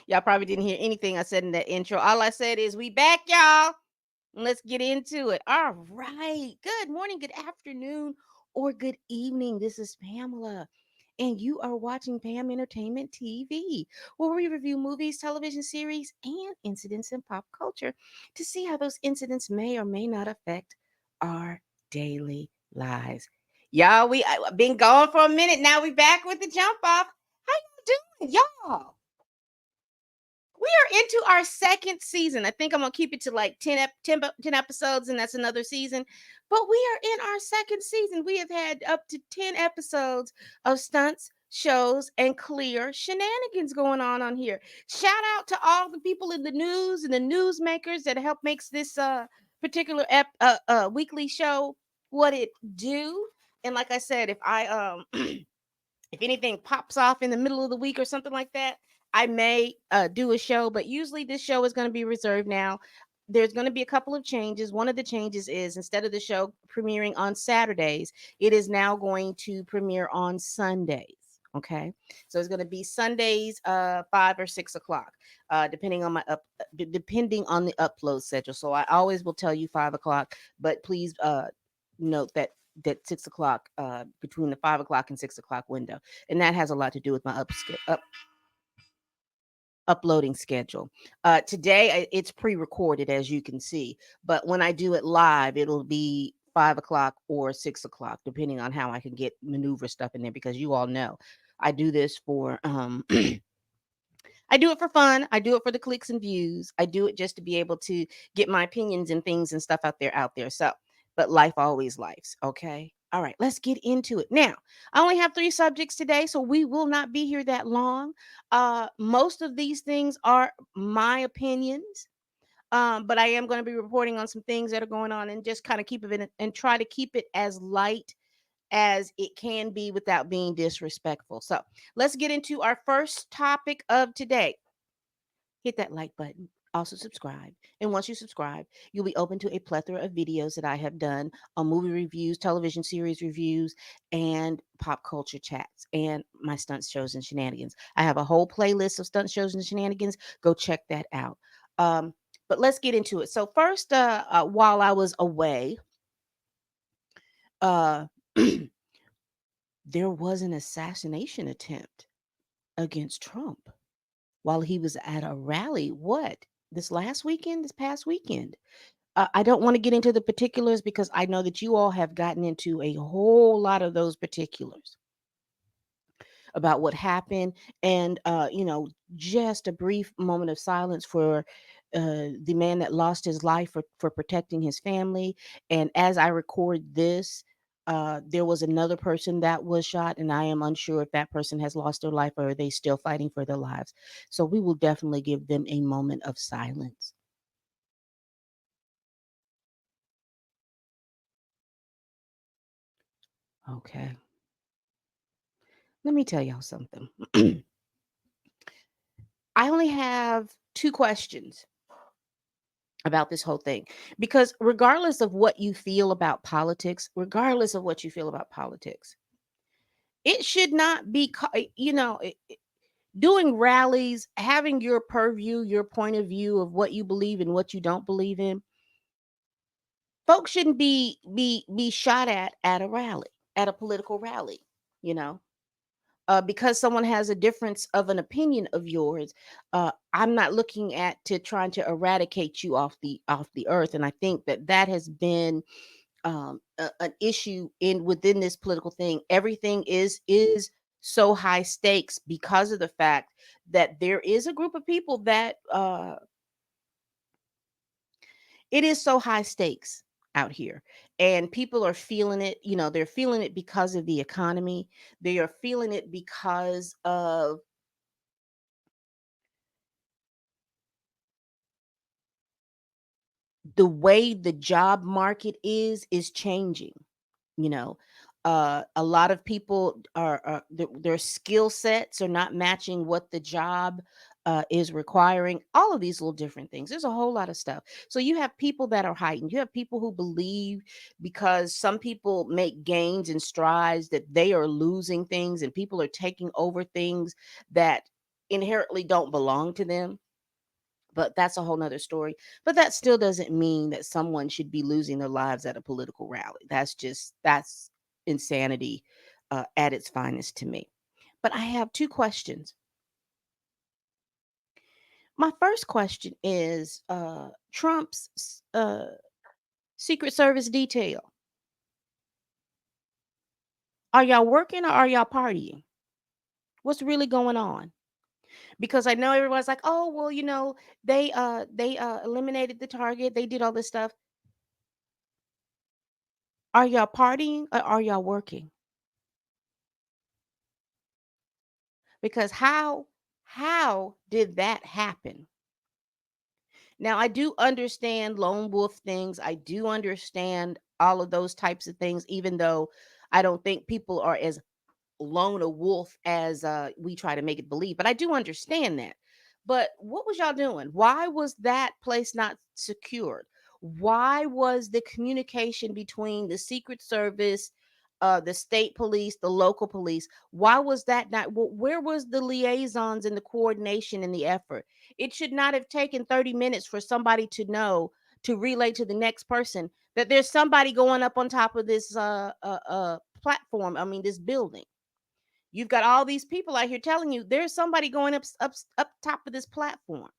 Y'all probably didn't hear anything I said in that intro. All I said is we back, y'all. Let's get into it. All right. Good morning, good afternoon, or good evening. This is Pamela, and you are watching Pam Entertainment TV, where we review movies, television series, and incidents in pop culture to see how those incidents may or may not affect our daily lives. Y'all, I've been gone for a minute. Now we back with the jump off. How you doing, y'all? We are into our second season. I think I'm going to keep it to like 10 episodes, and that's another season. But we are in our second season. We have had up to 10 episodes of stunts, shows, and clear shenanigans going on here. Shout out to all the people in the news and the newsmakers that help makes this particular weekly show what it do. And like I said, if I if anything pops off in the middle of the week or something like that, I may do a show, but usually this show is going to be reserved now. There's going to be a couple of changes. One of the changes is instead of the show premiering on Saturdays, it is now going to premiere on Sundays. Okay, so it's going to be Sundays, 5 or 6 o'clock, depending on the upload schedule. So I always will tell you 5 o'clock, but please note that 6 o'clock, between the 5 o'clock and 6 o'clock window, and that has a lot to do with my uploading schedule. Today it's pre-recorded, as you can see, but when I do it live, it'll be 5 o'clock or 6 o'clock, depending on how I can get maneuver stuff in there. Because you all know, I do this for I do it for fun. I do it for the clicks and views. I do it just to be able to get my opinions and things and stuff out there. So, but life always lives. Okay. All right, let's get into it. Now, I only have 3 subjects today, so we will not be here that long. Most of these things are my opinions. But I am going to be reporting on some things that are going on, and just kind of keep it in, and try to keep it as light as it can be without being disrespectful. So let's get into our first topic of today. Hit that like button. Also subscribe. And once you subscribe, you'll be open to a plethora of videos that I have done on movie reviews, television series reviews, and pop culture chats, and my stunt shows and shenanigans. I have a whole playlist of stunt shows and shenanigans. Go check that out. Um, but let's get into it. So first, while I was away, uh, there was an assassination attempt against Trump while he was at a rally. What? This past weekend. I don't want to get into the particulars because I know that you all have gotten into a whole lot of those particulars about what happened. And, just a brief moment of silence for the man that lost his life for protecting his family. And as I record this, there was another person that was shot, and I am unsure if that person has lost their life or are they still fighting for their lives. So we will definitely give them a moment of silence. Okay. Let me tell y'all something. I only have 2 questions about this whole thing, because regardless of what you feel about politics, it should not be doing rallies, having your purview, your point of view of what you believe and what you don't believe in. Folks shouldn't be shot at a rally, at a political rally, you know. Because someone has a difference of an opinion of yours, I'm not looking at to trying to eradicate you off the earth. And I think that has been an issue in within this political thing. Everything is so high stakes because of the fact that there is a group of people that it is so high stakes out here, and people are feeling it. They're feeling it because of the economy. They are feeling it because of the way the job market is changing. you know a lot of people their skill sets are not matching what the job is requiring. All of these little different things, there's a whole lot of stuff. So you have people that are heightened. You have people who believe, because some people make gains and strides, that they are losing things and people are taking over things that inherently don't belong to them. But that's a whole nother story. But that still doesn't mean that someone should be losing their lives at a political rally. That's insanity at its finest to me. But I have two questions. My first question is Trump's Secret Service detail. Are y'all working or are y'all partying? What's really going on? Because I know everyone's like, "Oh, well, they eliminated the target. They did all this stuff." Are y'all partying or are y'all working? Because how did that happen? Now, I do understand lone wolf things. I do understand all of those types of things, even though I don't think people are as lone a wolf as we try to make it believe. But I do understand that. But what was y'all doing? Why was that place not secured? Why was the communication between the Secret Service, the state police, the local police? Why was that not? Where was the liaisons and the coordination and the effort? It should not have taken 30 minutes for somebody to know to relay to the next person that there's somebody going up on top of this platform. I mean, this building. You've got all these people out here telling you there's somebody going up top of this platform.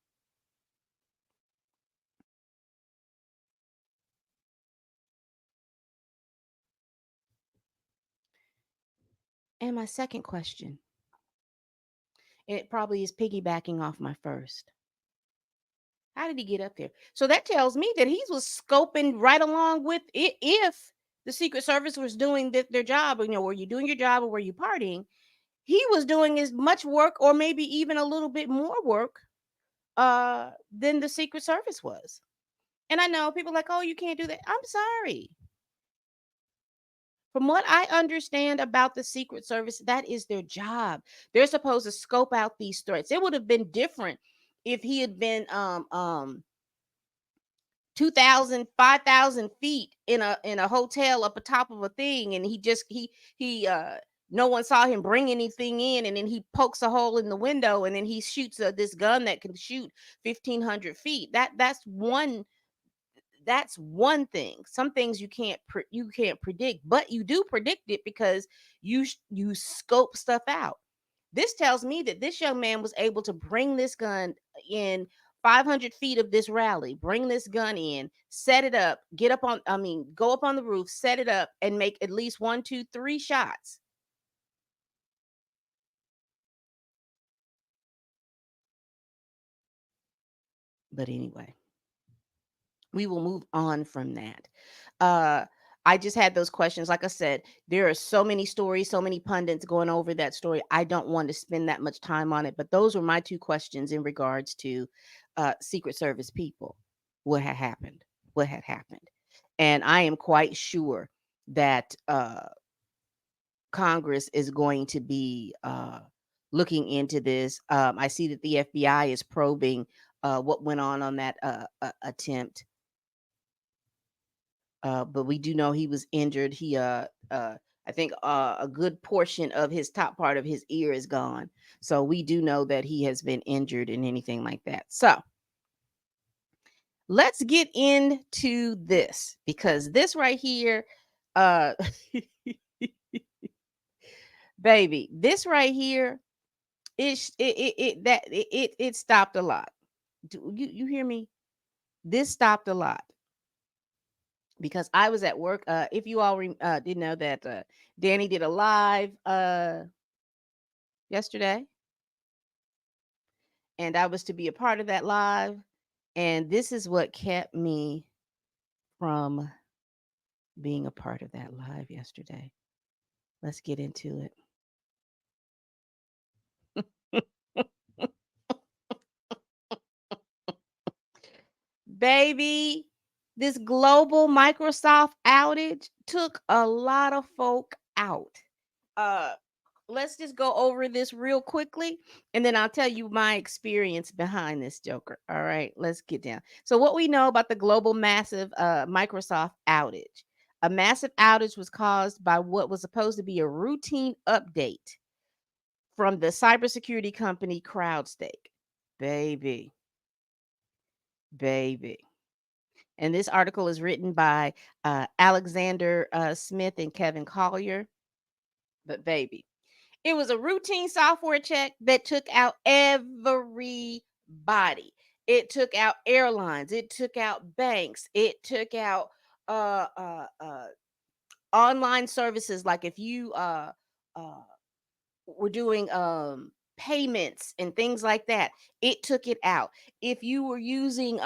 And my second question, and it probably is piggybacking off my first. How did he get up there? So that tells me that he was scoping right along with it. If the Secret Service was doing their job, were you doing your job or were you partying? He was doing as much work or maybe even a little bit more work than the Secret Service was. And I know people are like, oh, you can't do that. I'm sorry. From what I understand about the Secret Service, that is their job. They're supposed to scope out these threats. It would have been different if he had been 2,000, 5,000 feet in a hotel up atop of a thing, and he no one saw him bring anything in, and then he pokes a hole in the window, and then he shoots this gun that can shoot 1,500 feet. That's one thing. Some things you can't predict, but you do predict it because you scope stuff out. This tells me that this young man was able to bring this gun in 500 feet of this rally, bring this gun in, set it up, go up on the roof, set it up, and make at least one, two, three shots. But anyway, we will move on from that. Uh, I just had those questions. Like I said, there are so many stories, so many pundits going over that story. I don't want to spend that much time on it, but those were my two questions in regards to Secret Service people. What had happened? What had happened? And I am quite sure that Congress is going to be looking into this. I see that the FBI is probing what went on that attempt, but we do know he was injured. I think a good portion of his top part of his ear is gone. So we do know that he has been injured and anything like that. So let's get into this because this right here, uh, baby, this right here, it stopped a lot. Do you hear me? This stopped a lot because I was at work. If you all didn't know that Danny did a live yesterday, and I was to be a part of that live. And this is what kept me from being a part of that live yesterday. Let's get into it. Baby, this global Microsoft outage took a lot of folk out. Uh let's just go over this real quickly and then I'll tell you my experience behind this joker. All right, let's get down. So what we know about the global massive Microsoft outage. A massive outage was caused by what was supposed to be a routine update from the cybersecurity company CrowdStrike. Baby, baby. And this article is written by Alexander Smith and Kevin Collier. But baby, it was a routine software check that took out everybody. It took out airlines. It took out banks. It took out uh, uh, uh, online services. Like if you uh, were doing payments and things like that, it took it out. If you were using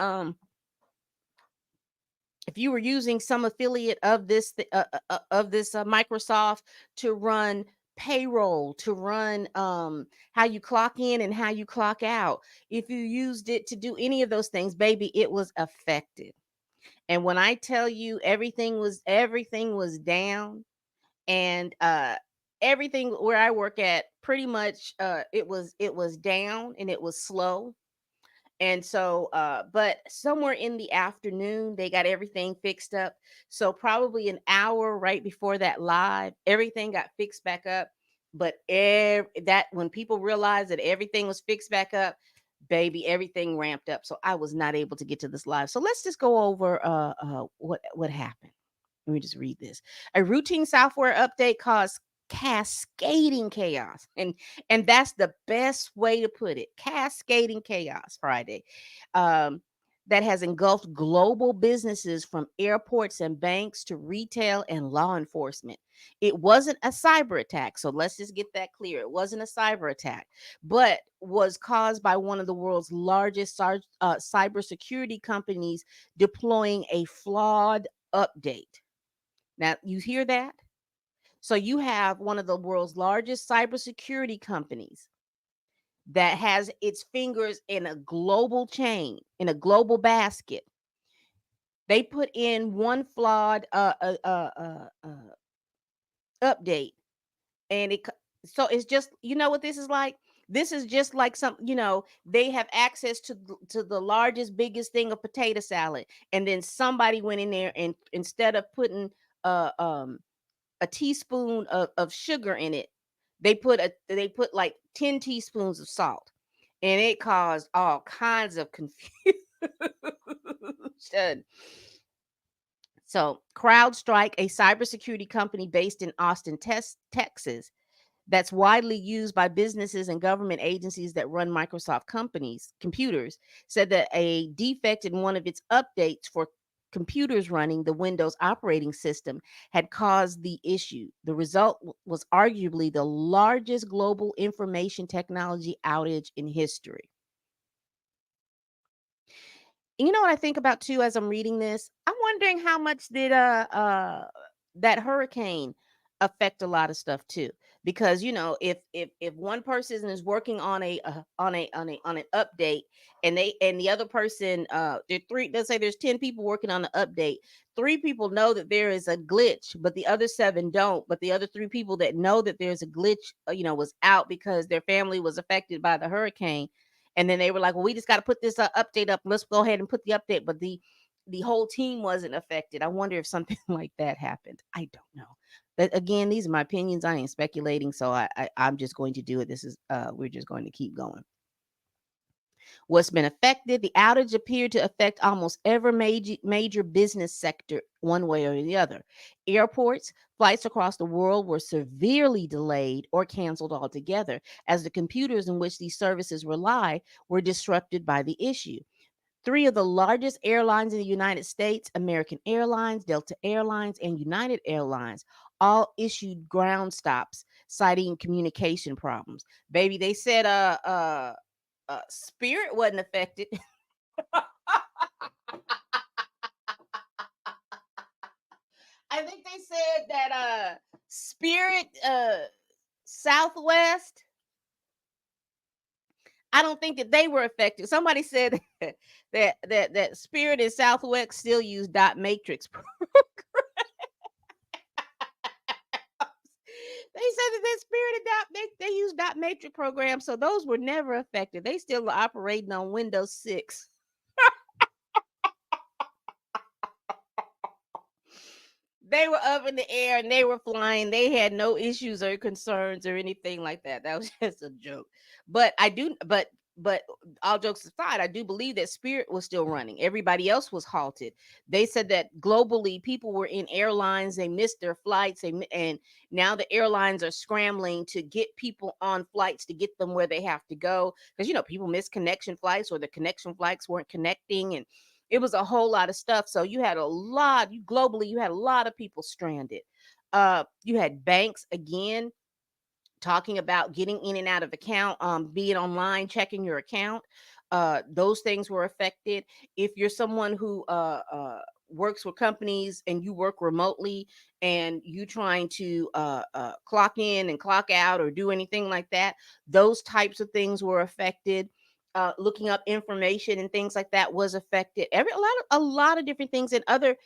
some affiliate of this Microsoft to run payroll, to run how you clock in and how you clock out, if you used it to do any of those things, baby, it was affected. And when I tell you everything was down, and everything where I work at, pretty much it was down and it was slow. And so but somewhere in the afternoon they got everything fixed up. So probably an hour right before that live, everything got fixed back up. But that when people realized that everything was fixed back up, baby, everything ramped up. So I was not able to get to this live. So let's just go over what happened. Let me just read this. A routine software update caused cascading chaos. And that's the best way to put it. Cascading chaos Friday. Um, that has engulfed global businesses from airports and banks to retail and law enforcement. It wasn't a cyber attack. So let's just get that clear. It wasn't a cyber attack, but was caused by one of the world's largest cybersecurity companies deploying a flawed update. Now, you hear that? So you have one of the world's largest cybersecurity companies that has its fingers in a global chain, in a global basket. They put in one flawed update, and so it's just, you know what this is like. This is just like some, they have access to the largest, biggest thing of potato salad, and then somebody went in there and instead of putting uh um a teaspoon of sugar in it, they put like 10 teaspoons of salt, and it caused all kinds of confusion. So CrowdStrike, a cybersecurity company based in Austin, Texas, that's widely used by businesses and government agencies that run Microsoft computers, said that a defect in one of its updates for computers running the Windows operating system had caused the issue. The result was arguably the largest global information technology outage in history. You know what I think about too as I'm reading this? I'm wondering how much did that hurricane affect a lot of stuff too. Because if one person is working on an update, and the other person, there three, let's say there's 10 people working on the update. Three people know that there is a glitch, but the other seven don't. But the other three people that know that there's a glitch, was out because their family was affected by the hurricane. And then they were like, well, we just got to put this update up. Let's go ahead and put the update. But the whole team wasn't affected. I wonder if something like that happened. I don't know. But again, these are my opinions. I ain't speculating. So I'm just going to do it. This is we're just going to keep going. What's been affected? The outage appeared to affect almost every major business sector one way or the other. Airports, flights across the world were severely delayed or canceled altogether, as the computers in which these services rely were disrupted by the issue. Three of the largest airlines in the United States, American Airlines, Delta Airlines, and United Airlines, all issued ground stops, citing communication problems. Baby, they said Spirit wasn't affected. I think they said that Spirit, Southwest, I don't think that they were affected. Somebody said that Spirit and Southwest still use dot matrix. They said that Spirit and they use dot matrix programs, so those were never affected. They still are operating on Windows 6. They were up in the air and they were flying. They had no issues or concerns or anything like that. That was just a joke. But I do, but all jokes aside, I do believe that Spirit was still running. Everybody else was halted. They said that globally, people were in airlines. They missed their flights. And now the airlines are scrambling to get people on flights to get them where they have to go. Because, people miss connection flights or the connection flights weren't connecting. And it was a whole lot of stuff. So you had a lot, you globally, you had a lot of people stranded. You had banks again talking about getting in and out of account, being online, checking your account. Those things were affected. If you're someone who works with companies and you work remotely and you trying to clock in and clock out or do anything like that, those types of things were affected. Looking up information and things like that was affected. A lot of different things, and other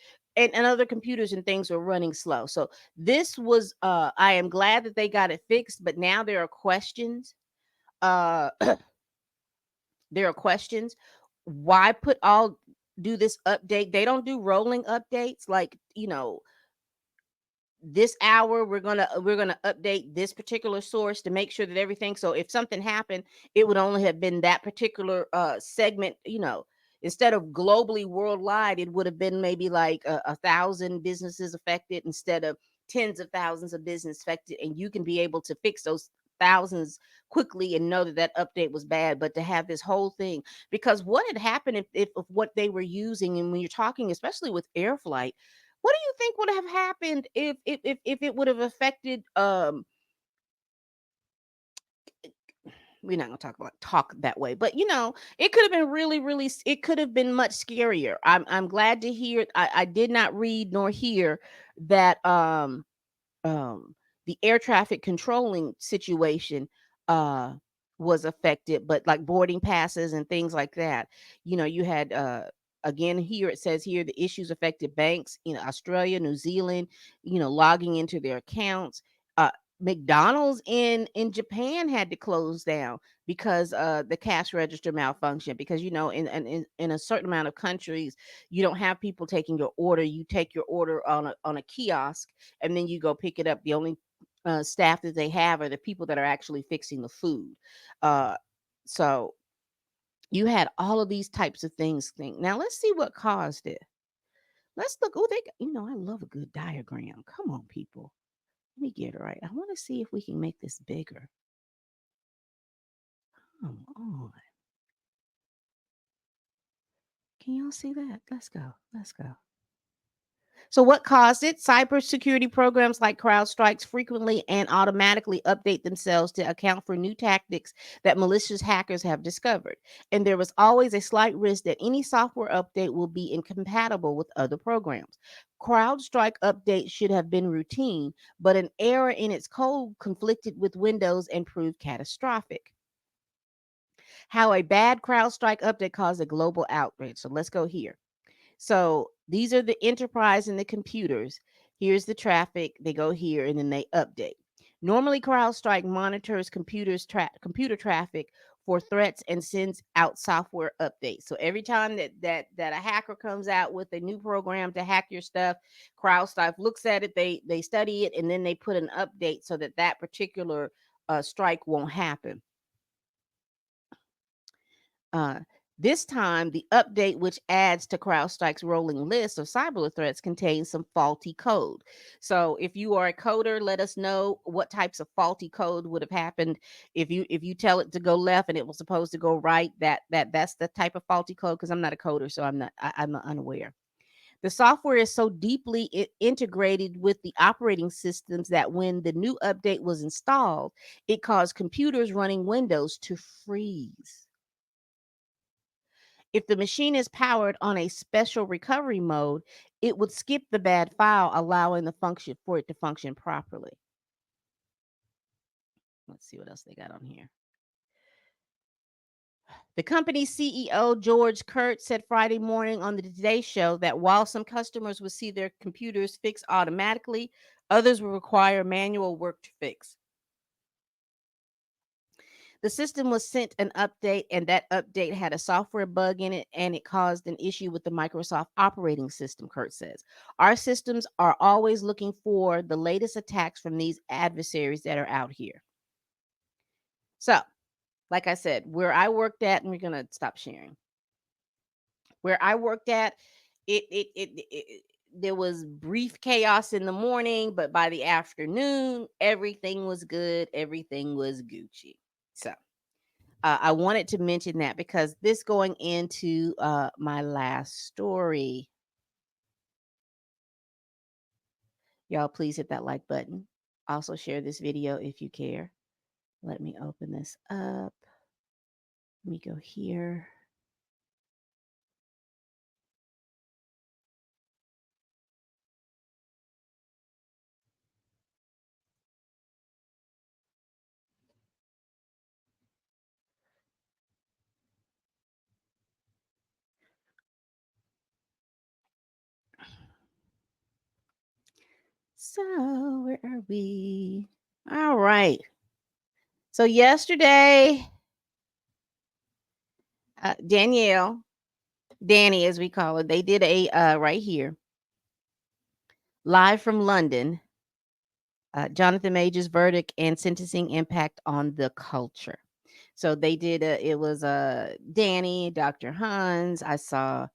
computers and things were running slow. So this was I am glad that they got it fixed, but now there are questions. Uh there are questions. Why put all do this update? They don't do rolling updates like, this hour we're gonna update this particular source to make sure that everything, so if something happened, it would only have been that particular segment. Instead of globally worldwide, it would have been maybe like a thousand businesses affected instead of tens of thousands of business affected, and you can be able to fix those thousands quickly and know that that update was bad. But to have this whole thing, because what had happened if what they were using, and when you're talking especially with air flight, what do you think would have happened if it would have affected we're not gonna talk that way, but it could have been really, really it could have been much scarier. I'm glad to hear. I did not read nor hear that um the air traffic controlling situation uh was affected, but like boarding passes and things like that, you had again, here it says here the issues affected banks, Australia, New Zealand, logging into their accounts. McDonald's in Japan had to close down because the cash register malfunction, because in a certain amount of countries you don't have people taking your order. You take your order on a kiosk and then you go pick it up. The only staff that they have are the people that are actually fixing the food. Uh, so you had all of these types of things. Now let's see what caused it. Let's look. Oh, I love a good diagram. Come on, people. Let me get it right. I want to see if we can make this bigger. Come on. Can y'all see that? Let's go. Let's go. So, what caused it? Cybersecurity programs like CrowdStrikes frequently and automatically update themselves to account for new tactics that malicious hackers have discovered. And there was always a slight risk that any software update will be incompatible with other programs. CrowdStrike updates should have been routine, but an error in its code conflicted with Windows and proved catastrophic. How a bad CrowdStrike update caused a global outrage. So, let's go here. So these are the enterprise and the computers. Here's the traffic. They go here and then they update. Normally, CrowdStrike monitors computer traffic for threats and sends out software updates. So every time that a hacker comes out with a new program to hack your stuff, CrowdStrike looks at it, they study it, and then they put an update so that that particular strike won't happen. Uh, this time, the update, which adds to CrowdStrike's rolling list of cyber threats, contains some faulty code. So, if you are a coder, let us know what types of faulty code would have happened if you tell it to go left and it was supposed to go right. That's the type of faulty code. Because I'm not a coder, so I'm unaware. The software is so deeply integrated with the operating systems that when the new update was installed, it caused computers running Windows to freeze. If the machine is powered on a special recovery mode, it would skip the bad file, allowing the function for it to function properly. Let's see what else they got on here. The company's CEO, George Kurtz, said Friday morning on the Today Show that while some customers would see their computers fixed automatically, others will require manual work to fix. The system was sent an update, and that update had a software bug in it, and it caused an issue with the Microsoft operating system, Kurt says. Our systems are always looking for the latest attacks from these adversaries that are out here. So, like I said, where I worked at, and we're going to stop sharing. Where I worked at, it there was brief chaos in the morning, but by the afternoon, everything was good, everything was Gucci. So, I wanted to mention that because this going into my last story, y'all please hit that like button. Also share this video if you care. Let me open this up. Let me go here. So, where are we? All right. So, yesterday, Danielle, Danny, as we call her, they did a right here, live from London, Jonathan Major's verdict and sentencing impact on the culture. So they did it was Danny, Dr. Hans, I saw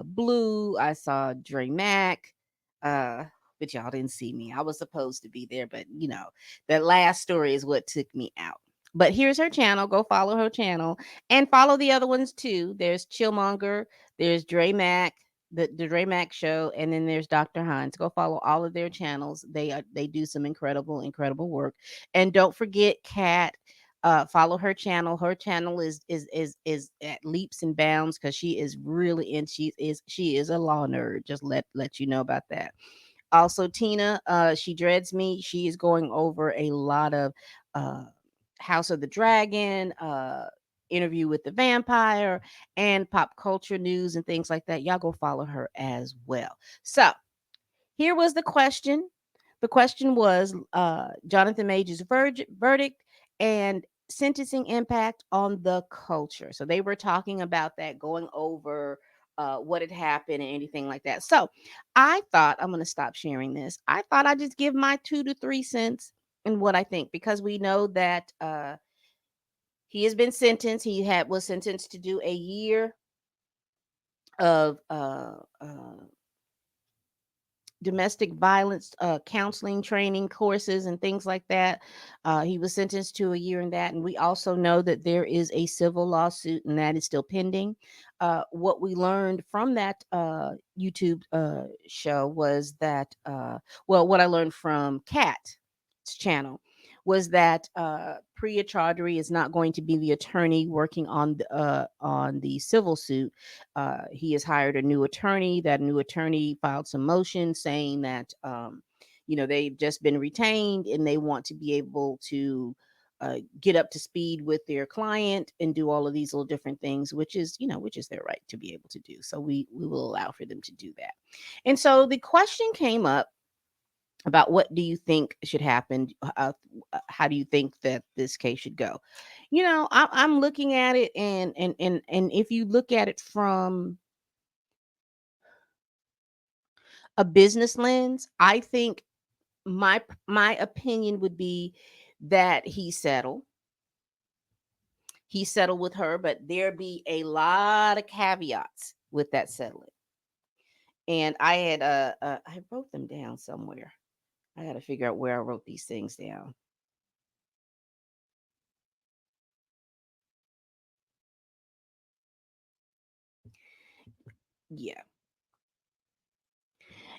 Blue, I saw Dre Mack, uh, but y'all didn't see me. I was supposed to be there, but that last story is what took me out. But here's her channel. Go follow her channel and follow the other ones too. There's Chillmonger, there's Dre Mack, the Dre Mack show, and then there's Dr. Hines. Go follow all of their channels. They do some incredible work. And don't forget Kat. Follow her channel. Her channel is at leaps and bounds because she is really in. She is a law nerd. Just let you know about that. Also, Tina, she dreads me. She is going over a lot of uh, House of the Dragon, Interview with the Vampire, and pop culture news and things like that. Y'all go follow her as well. So here was the question. The question was Jonathan Major's verdict and sentencing impact on the culture. So they were talking about that, going over what had happened and anything like that. So I thought I'm going to stop sharing this. I thought I'd just give my 2 to 3 cents in what I think because we know that he has been sentenced. He had was sentenced to do a year of domestic violence counseling training courses and things like that. He was sentenced to a year in that. And we also know that there is a civil lawsuit and that is still pending. What we learned from that YouTube show was that, well, what I learned from Kat's channel was that Priya Chaudhry is not going to be the attorney working on the civil suit. He has hired a new attorney. That new attorney filed some motion saying that they've just been retained and they want to be able to get up to speed with their client and do all of these little different things, which is their right to be able to do. So we will allow for them to do that. And so the question came up about what do you think should happen? How do you think that this case should go? I'm looking at it, and if you look at it from a business lens, I think my opinion would be that he settled with her, but there be a lot of caveats with that settling. And I wrote them down somewhere. I got to figure out where I wrote these things down. Yeah.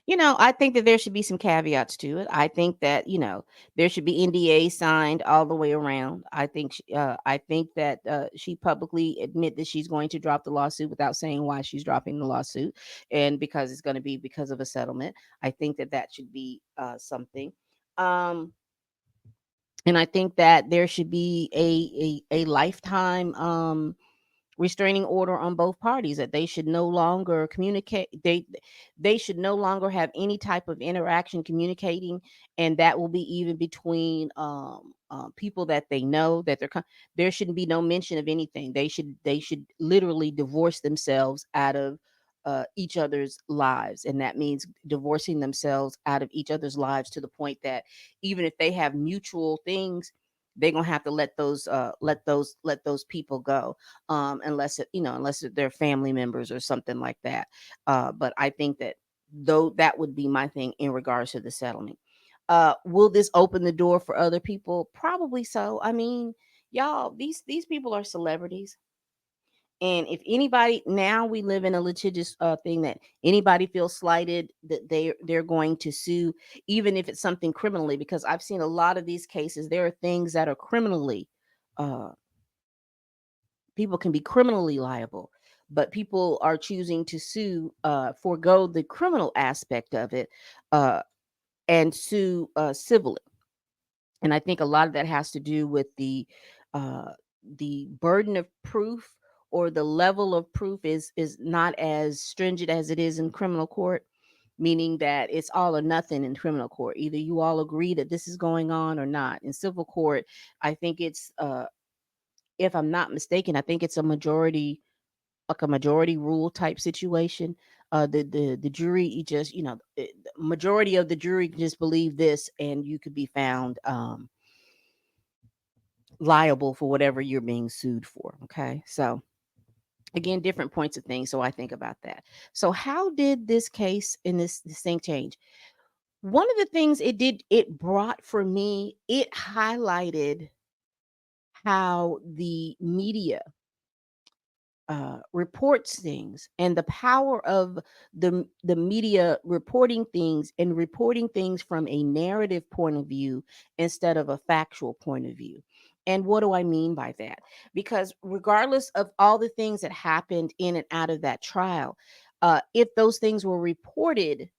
I think that there should be some caveats to it. I think that, there should be NDA signed all the way around. I think that she publicly admit that she's going to drop the lawsuit without saying why she's dropping the lawsuit, and because it's going to be because of a settlement. I think that that should be something. Um, and I think that there should be a lifetime restraining order on both parties, that they should no longer communicate, they should no longer have any type of interaction communicating, and that will be even between people that they know, that there shouldn't be no mention of anything. They should literally divorce themselves out of each other's lives, and that means divorcing themselves out of each other's lives to the point that even if they have mutual things, they're gonna have to let those people go, unless unless they're family members or something like that. But I think that though that would be my thing in regards to the settlement. Will this open the door for other people? Probably so. I mean, y'all, these people are celebrities. And if anybody, now we live in a litigious thing that anybody feels slighted, that they're going to sue, even if it's something criminally. Because I've seen a lot of these cases. There are things that are criminally, uh, people can be criminally liable, but people are choosing to sue, forego the criminal aspect of it, uh, and sue civilly. And I think a lot of that has to do with uh, the burden of proof, or the level of proof is not as stringent as it is in criminal court, meaning that it's all or nothing in criminal court. Either you all agree that this is going on or not. In civil court, I think it's if I'm not mistaken, I think it's a majority, like a majority rule type situation. The jury, you just, the majority of the jury just believe this, and you could be found liable for whatever you're being sued for. Okay, so again, different points of things. So I think about that. So how did this case in this thing change? One of the things it did, it brought for me, it highlighted how the media reports things, and the power of the media reporting things, and reporting things from a narrative point of view instead of a factual point of view. And what do I mean by that? Because regardless of all the things that happened in and out of that trial, if those things were reported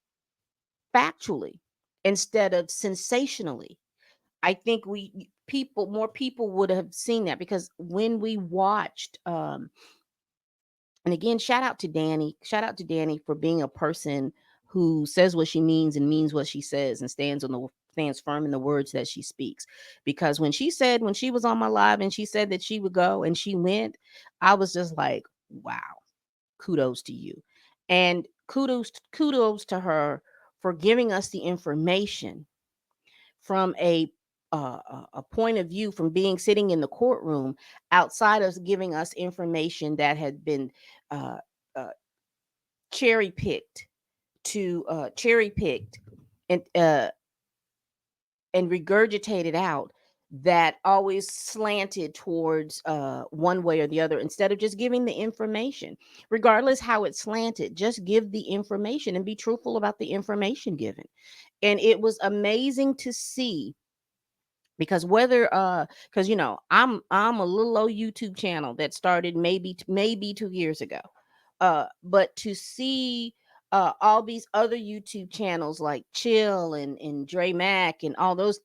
factually instead of sensationally, I think more people would have seen that. Because when we watched, and again, shout out to Danny. Shout out to Danny for being a person who says what she means and means what she says, and stands firm in the words that she speaks. Because when she was on my live and she said that she would go and she went, I was just like, wow, kudos to you. And kudos to her for giving us the information from a point of view, from being sitting in the courtroom, outside of giving us information that had been uh, uh, cherry picked cherry picked and regurgitated out, that always slanted towards one way or the other, instead of just giving the information. Regardless how it's slanted, just give the information and be truthful about the information given. And it was amazing to see. Because whether because I'm a little old YouTube channel that started maybe 2 years ago, but to see all these other YouTube channels like Chill and Dre Mac and all those,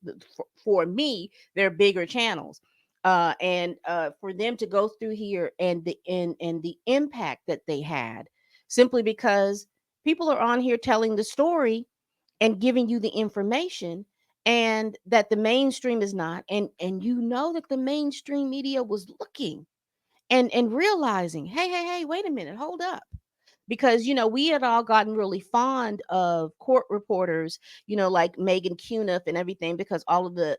for me, they're bigger channels. And for them to go through here, and the impact that they had, simply because people are on here telling the story and giving you the information, and that the mainstream is not. And that the mainstream media was looking and realizing, hey, wait a minute, hold up. Because we had all gotten really fond of court reporters, like Megan Cuniff and everything, because all of the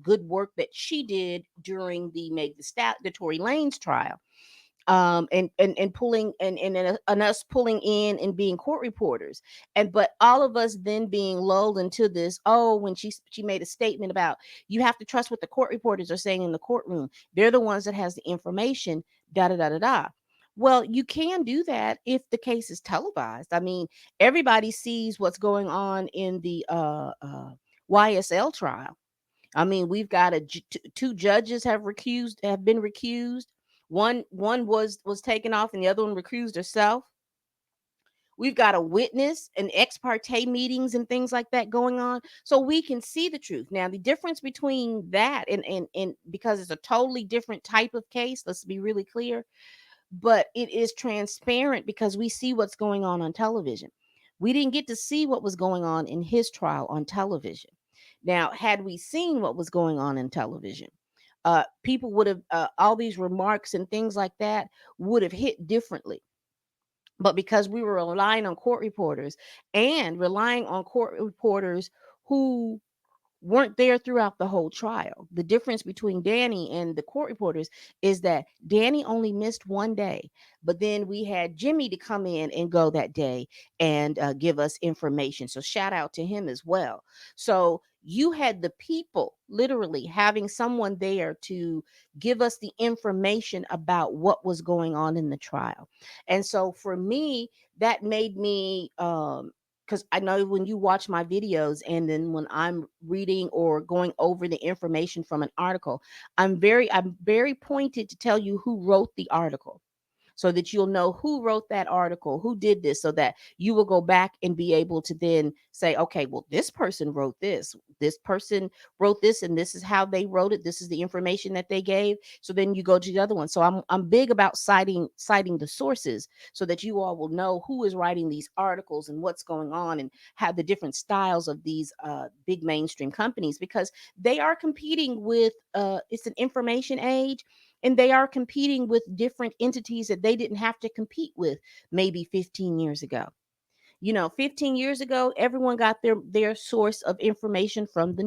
good work that she did during the Tory Lanez trial, and pulling and us pulling in and being court reporters. And but all of us then being lulled into this, oh, when she made a statement about, you have to trust what the court reporters are saying in the courtroom, they're the ones that has the information, da da da da da. Well, you can do that if the case is televised. I mean, everybody sees what's going on in the YSL trial. I mean, we've got two judges have been recused. One was taken off, and the other one recused herself. We've got a witness and ex parte meetings and things like that going on, so we can see the truth. Now, the difference between that and because it's a totally different type of case. Let's be really clear. but it is transparent because we see what's going on television. We didn't get to see what was going on in his trial on television. Now, had we seen what was going on in television, people would have, all these remarks and things like that would have hit differently. But because we were relying on court reporters and relying on court reporters who weren't there throughout the whole trial. The difference between Danny and the court reporters is that Danny only missed one day, but then we had Jimmy to come in and go that day and give us information. So shout out to him as well. So you had the people literally having someone there to give us the information about what was going on in the trial. And so for me, that made me because I know when you watch my videos and then when I'm reading or going over the information from an article, I'm very pointed to tell you who wrote the article so that you'll know who wrote that article, who did this, so that you will go back and be able to then say, okay, well, this person wrote this person wrote this, and this is how they wrote it. This is the information that they gave. So then you go to the other one. So I'm big about citing the sources so that you all will know who is writing these articles and what's going on and how the different styles of these big mainstream companies, because they are competing with it's an information age, and they are competing with different entities that they didn't have to compete with maybe 15 years ago. 15 years ago, everyone got their source of information from the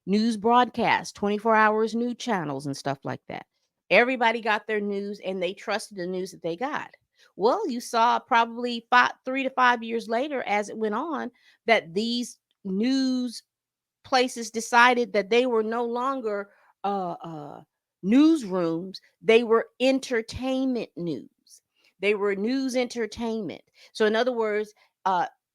news broadcast, 24 hours news channels and stuff like that. Everybody got their news and they trusted the news that they got. Well, you saw probably 3 to 5 years later, as it went on, that these news places decided that they were no longer newsrooms, they were entertainment news. They were news entertainment. So, in other words,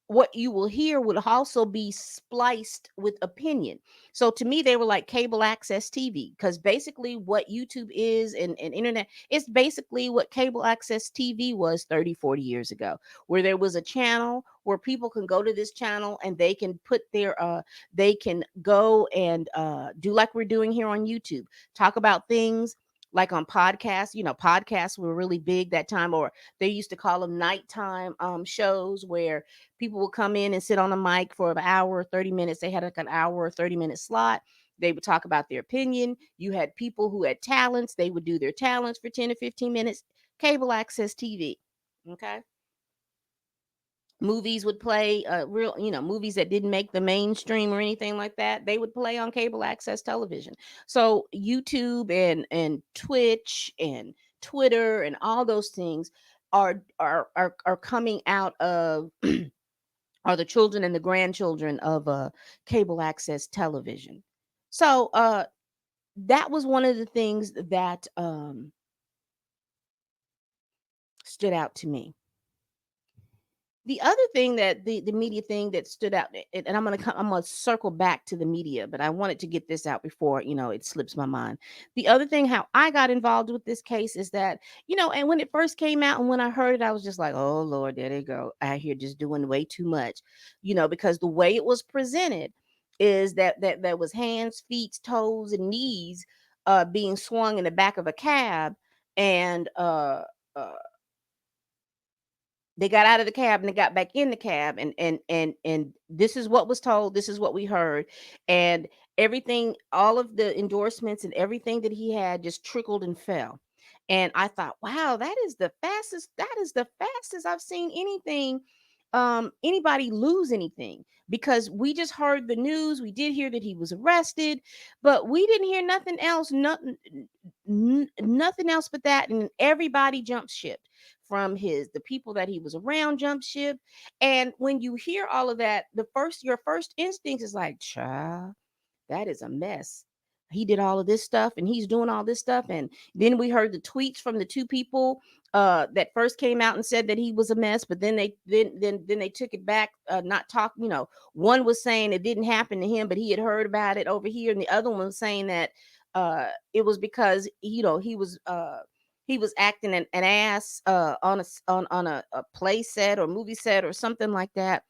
what you will hear would also be spliced with opinion. So to me, they were like cable access TV, because basically what YouTube is and internet, it's basically what cable access TV was 30, 40 years ago, where there was a channel where people can go to this channel and they can put their they can go and do like we're doing here on YouTube, talk about things like on podcasts. Podcasts were really big that time, or they used to call them nighttime shows, where people would come in and sit on a mic for an hour or 30 minutes. They had like an hour or 30-minute slot. They would talk about their opinion. You had people who had talents. They would do their talents for 10 to 15 minutes. Cable access TV. Okay. Movies would play, real, movies that didn't make the mainstream or anything like that. They would play on cable access television. So YouTube and Twitch and Twitter and all those things are coming out of are the children and the grandchildren of cable access television. So that was one of the things that stood out to me. The other thing that the media thing that stood out, and I'm gonna circle back to the media, but I wanted to get this out before it slips my mind. The other thing, how I got involved with this case, is that and when it first came out and when I heard it, I was just like, oh Lord, there they go out here just doing way too much, because the way it was presented is that was hands, feet, toes, and knees being swung in the back of a cab, and uh they got out of the cab and they got back in the cab, and this is what was told, this is what we heard, and everything, all of the endorsements and everything that he had just trickled and fell. And I thought, wow, that is the fastest I've seen anything, anybody lose anything, because we just heard the news. We did hear that he was arrested, but we didn't hear nothing else, nothing else but that, and everybody jumped ship. From the people that he was around jumped ship. And when you hear all of that, your first instinct is like, child, that is a mess. He did all of this stuff and he's doing all this stuff. And then we heard the tweets from the two people that first came out and said that he was a mess, but then they took it back, not talk, one was saying it didn't happen to him, but he had heard about it over here, and the other one was saying that it was because he was acting an ass on a play set or movie set or something like that.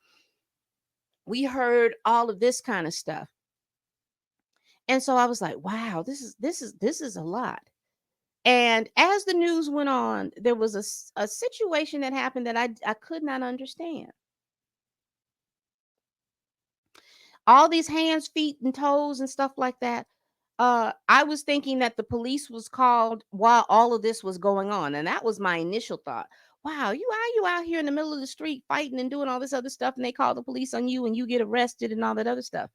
We heard all of this kind of stuff. And so I was like, wow, this is a lot. And as the news went on, there was a situation that happened that I could not understand. All these hands, feet, and toes and stuff like that. I was thinking that the police was called while all of this was going on, and that was my initial thought. Wow, you out here in the middle of the street fighting and doing all this other stuff, and they call the police on you, and you get arrested and all that other stuff.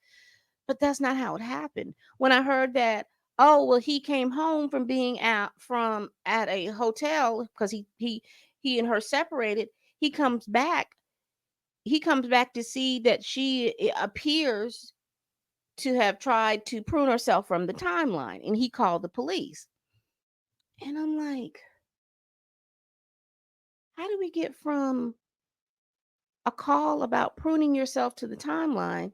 But that's not how it happened. When I heard that, oh well, he came home from being out from at a hotel because he and her separated. He comes back. He comes back to see that she appears to have tried to prune herself from the timeline, and he called the police. And I'm like, how do we get from a call about pruning yourself to the timeline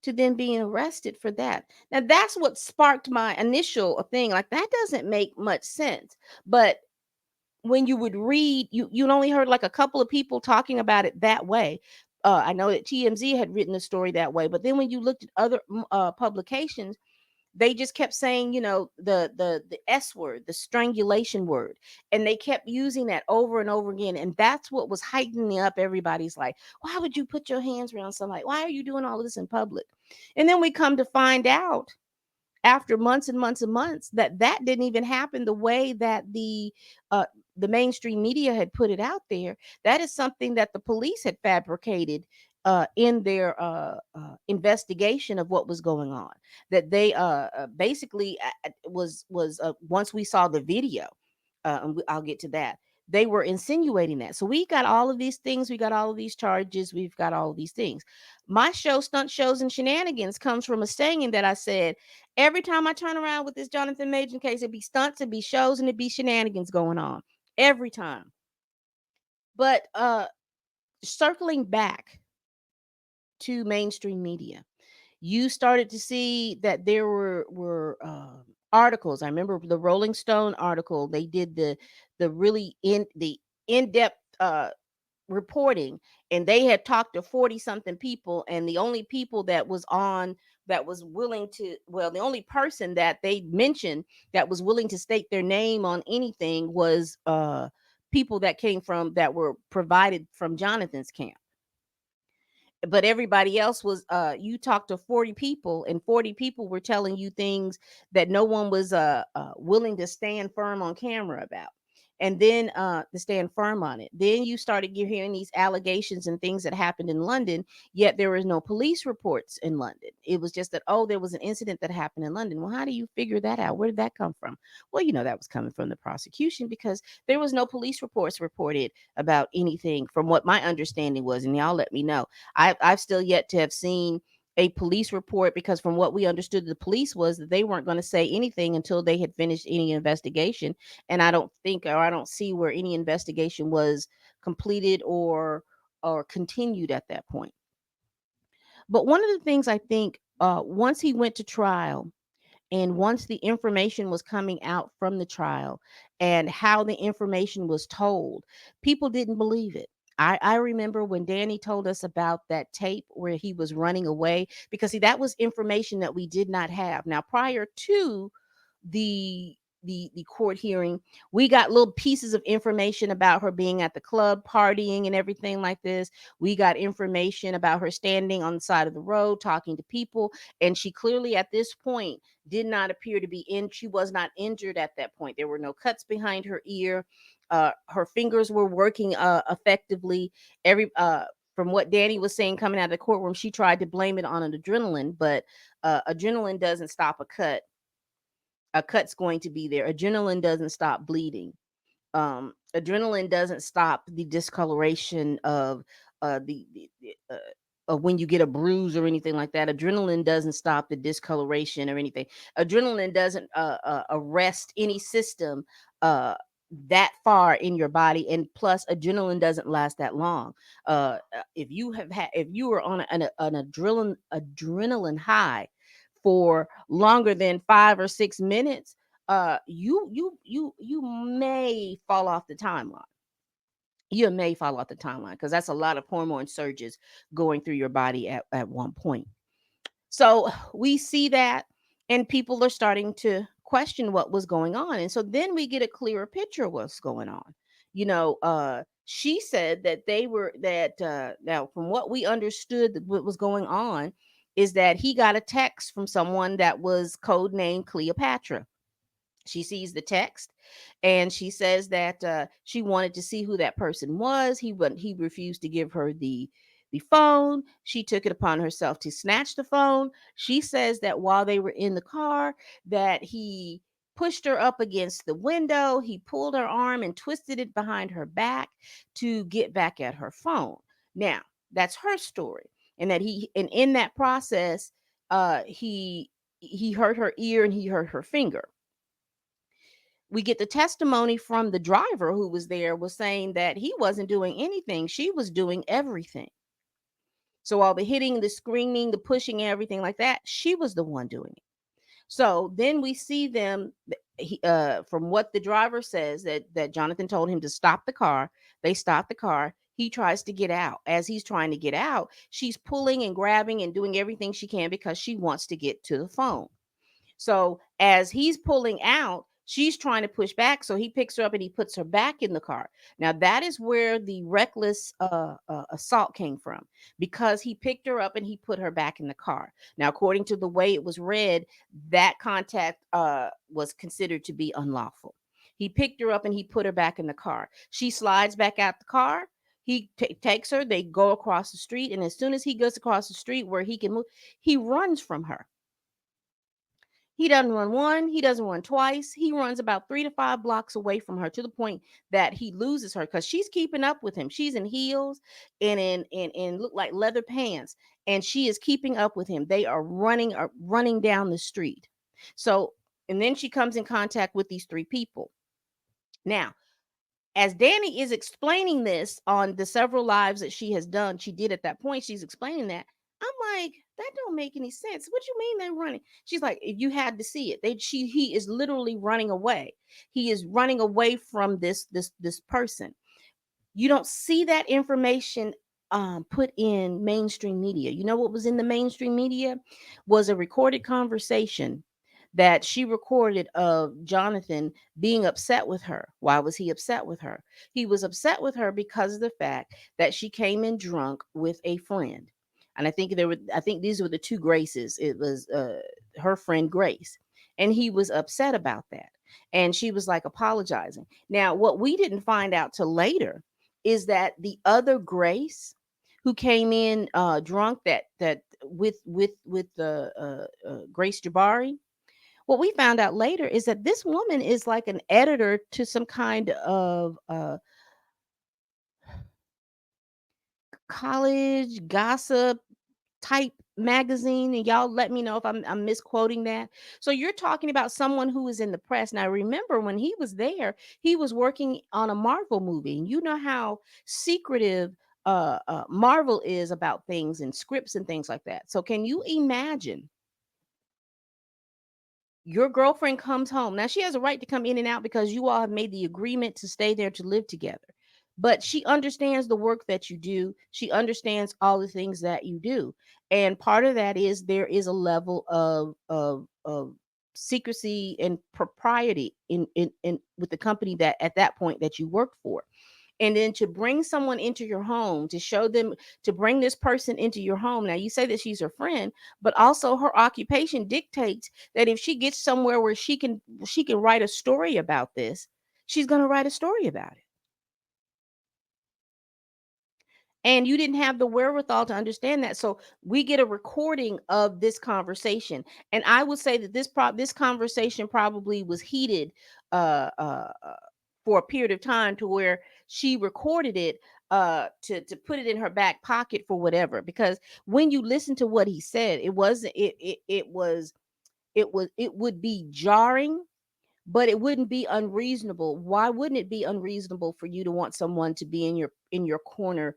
to then being arrested for that? Now that's what sparked my initial thing. Like that doesn't make much sense. But when you would read, you only heard like a couple of people talking about it that way. I know that TMZ had written a story that way, but then when you looked at other publications, they just kept saying, the S word, the strangulation word, and they kept using that over and over again, and that's what was heightening up everybody's like, why would you put your hands around somebody? Why are you doing all of this in public? And then we come to find out after months and months and months that that didn't even happen the way that uh the mainstream media had put it out there. That is something that the police had fabricated in their investigation of what was going on. That they basically was once we saw the video, I'll get to that. They were insinuating that. So we got all of these things. We got all of these charges. We've got all of these things. My show, Stunt Shows and Shenanigans, comes from a saying that I said every time I turn around with this Jonathan Major case, it'd be stunts, it'd be shows, and it'd be shenanigans going on every time. But circling back to mainstream media, you started to see that there were articles. I remember the Rolling Stone article. They did the really in-depth reporting, and they had talked to 40 something people, and the only people that was on that was willing to, well, the only person that they mentioned that was willing to stake their name on anything was people that came from that were provided from Jonathan's camp. But everybody else was, you talked to 40 people, and 40 people were telling you things that no one was willing to stand firm on camera about. And then to stand firm on it, then you started hearing these allegations and things that happened in London, yet there was no police reports in London. It was just that, oh, there was an incident that happened in London. Well, how do you figure that out? Where did that come from? Well, that was coming from the prosecution, because there was no police reports reported about anything, from what my understanding was, and y'all let me know. I've still yet to have seen a police report, because from what we understood, the police was that they weren't going to say anything until they had finished any investigation. And I don't think, or I don't see where any investigation was completed or continued at that point. But one of the things I think, once he went to trial, and once the information was coming out from the trial and how the information was told, people didn't believe it. I remember when Danny told us about that tape where he was running away, because see, that was information that we did not have. Now, prior to the the court hearing, we got little pieces of information about her being at the club partying and everything like this. We got information about her standing on the side of the road talking to people, and she clearly at this point did not appear to be in, she was not injured at that point. There were no cuts behind her ear. Her fingers were working effectively. Every From what Danny was saying coming out of the courtroom, she tried to blame it on an adrenaline, but adrenaline doesn't stop a cut. A cut's going to be there. Adrenaline doesn't stop bleeding. Adrenaline doesn't stop the discoloration of of when you get a bruise or anything like that. Adrenaline doesn't stop the discoloration or anything. Adrenaline doesn't arrest any system that far in your body, and plus adrenaline doesn't last that long. If you were on an adrenaline high for longer than 5 or 6 minutes, you may fall off the timeline. You may fall off the timeline, because that's a lot of hormone surges going through your body at one point. So we see that, and people are starting to question what was going on. And so then we get a clearer picture of what's going on. She said that they were that now from what we understood that what was going on is that he got a text from someone that was codenamed Cleopatra. She sees the text and she says that she wanted to see who that person was. He refused to give her the phone. She took it upon herself to snatch the phone. She says that while they were in the car that he pushed her up against the window. He pulled her arm and twisted it behind her back to get back at her phone. Now, that's her story. And in that process he hurt her ear and he hurt her finger. We get the testimony from the driver who was there was saying that he wasn't doing anything. She was doing everything. So all the hitting, the screaming, the pushing, everything like that, she was the one doing it. So then we see them from what the driver says that Jonathan told him to stop the car. They stop the car. He tries to get out. As he's trying to get out, she's pulling and grabbing and doing everything she can because she wants to get to the phone. So as he's pulling out, she's trying to push back. So he picks her up and he puts her back in the car. Now that is where the reckless assault came from, because he picked her up and he put her back in the car. Now, according to the way it was read, that contact was considered to be unlawful. He picked her up and he put her back in the car. She slides back out the car. He takes her. They go across the street, and as soon as he goes across the street where he can move, he runs from her. He doesn't run one, he doesn't run twice. He runs about 3 to 5 blocks away from her to the point that he loses her because she's keeping up with him. She's in heels and in look like leather pants, and she is keeping up with him. They are running down the street. So, and then she comes in contact with these three people. Now, as Danny is explaining this on the several lives that she did at that point, she's explaining that. I'm like, that don't make any sense. What you mean they're running? She's like, you had to see it. He is literally running away. He is running away from this person. You don't see that information put in mainstream media. You know what was in the mainstream media was a recorded conversation that she recorded of Jonathan being upset with her. Why was he upset with her? He was upset with her because of the fact that she came in drunk with a friend. And I think these were the two Graces. It was her friend Grace. And he was upset about that. And she was like apologizing. Now, what we didn't find out till later is that the other Grace who came in drunk, that with the Grace Jabari, what we found out later is that this woman is like an editor to some kind of college gossip type magazine, and y'all let me know if I'm misquoting that. So you're talking about someone who is in the press. Now remember, when he was there, he was working on a Marvel movie, and you know how secretive Marvel is about things and scripts and things like that. So can you imagine your girlfriend comes home? Now she has a right to come in and out because you all have made the agreement to stay there to live together. But she understands the work that you do. She understands all the things that you do. And part of that is there is a level of secrecy and propriety in with the company that at that point that you work for. And then to bring someone into your home, to show them, to bring this person into your home. Now you say that she's her friend, but also her occupation dictates that if she gets somewhere where she can write a story about this, she's going to write a story about it. And you didn't have the wherewithal to understand that. So we get a recording of this conversation, and I would say that this conversation probably was heated uh, uh, uh, for a period of time to where she recorded it to put it in her back pocket for whatever. Because when you listen to what he said, it wasn't it would be jarring, but it wouldn't be unreasonable. Why wouldn't it be unreasonable for you to want someone to be in your corner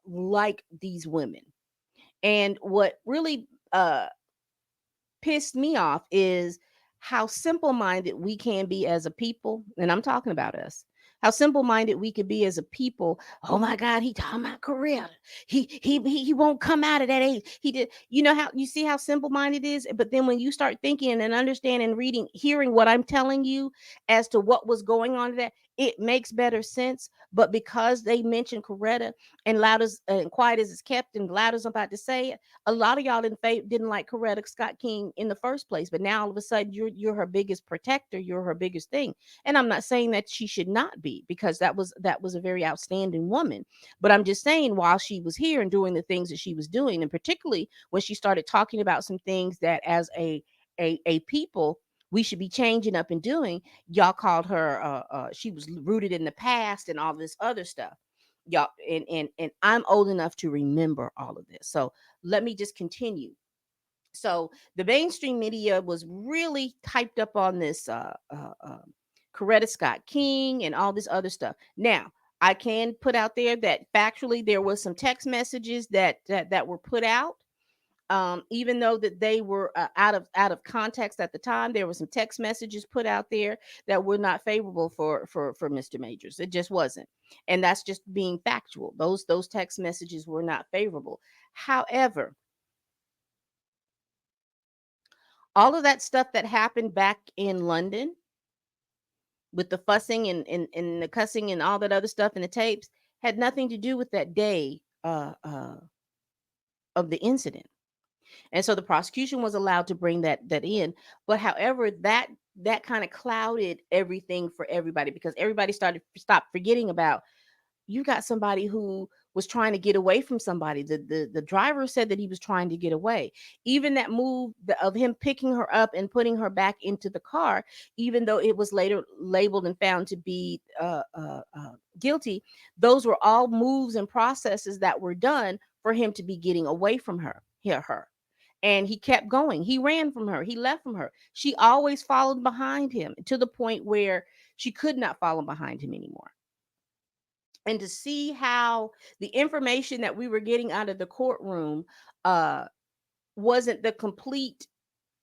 like these women? And what really pissed me off is how simple minded we can be as a people, and I'm talking about us, how simple-minded we could be as a people. Oh my God, he talking about career. He won't come out of that age. He did. You know how you see how simple-minded it is, but then when you start thinking and understanding, reading, hearing what I'm telling you as to what was going on there, it makes better sense. But because they mentioned Coretta, and loud as and quiet as it's kept, and loud as I'm about to say it, a lot of y'all didn't like Coretta Scott King in the first place. But now all of a sudden you're her biggest protector, you're her biggest thing. And I'm not saying that she should not be, because that was a very outstanding woman. But I'm just saying, while she was here and doing the things that she was doing, and particularly when she started talking about some things that as a people we should be changing up and doing, y'all called her she was rooted in the past and all this other stuff. Y'all, and I'm old enough to remember all of this. So let me just continue. So the mainstream media was really typed up on this Coretta Scott King and all this other stuff. Now, I can put out there that factually there was some text messages that were put out, even though that they were out of context at the time. There were some text messages put out there that were not favorable for Mr. Majors. It just wasn't, and that's just being factual. Those text messages were not favorable. However, all of that stuff that happened back in London with the fussing and the cussing and all that other stuff in the tapes had nothing to do with that day of the incident. And so the prosecution was allowed to bring that in. But however, that kind of clouded everything for everybody, because everybody started stopped forgetting about, you got somebody who was trying to get away from somebody. The driver said that he was trying to get away. Even that move of him picking her up and putting her back into the car, even though it was later labeled and found to be guilty, those were all moves and processes that were done for him to be getting away from her. And he kept going. He ran from her. He left from her. She always followed behind him to the point where she could not follow behind him anymore. And to see how the information that we were getting out of the courtroom uh wasn't the complete,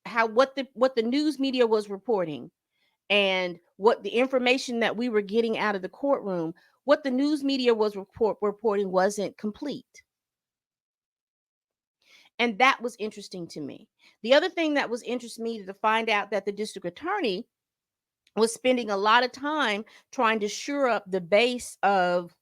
how what the news media was reporting, and what the information that we were getting out of the courtroom, what the news media was reporting wasn't complete. And that was interesting to me. The other thing that was interesting to me, to find out that the district attorney was spending a lot of time trying to shore up the base of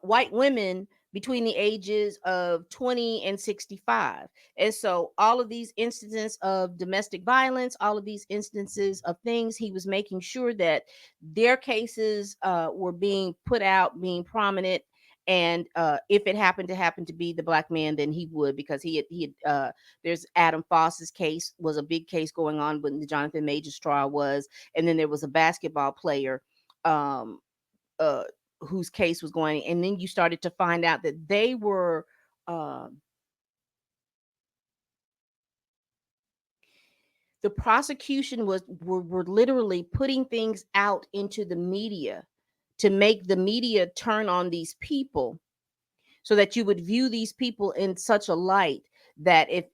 white women between the ages of 20 and 65. And so all of these instances of domestic violence, all of these instances of things, he was making sure that their cases were being put out, being prominent. And if it happened to happen to be the black man, then he would, because there's Adam Foss's case was a big case going on when the Jonathan Majors trial was. And then there was a basketball player um, uh, whose case was going, and then you started to find out that they were uh, the prosecution were literally putting things out into the media to make the media turn on these people, so that you would view these people in such a light that if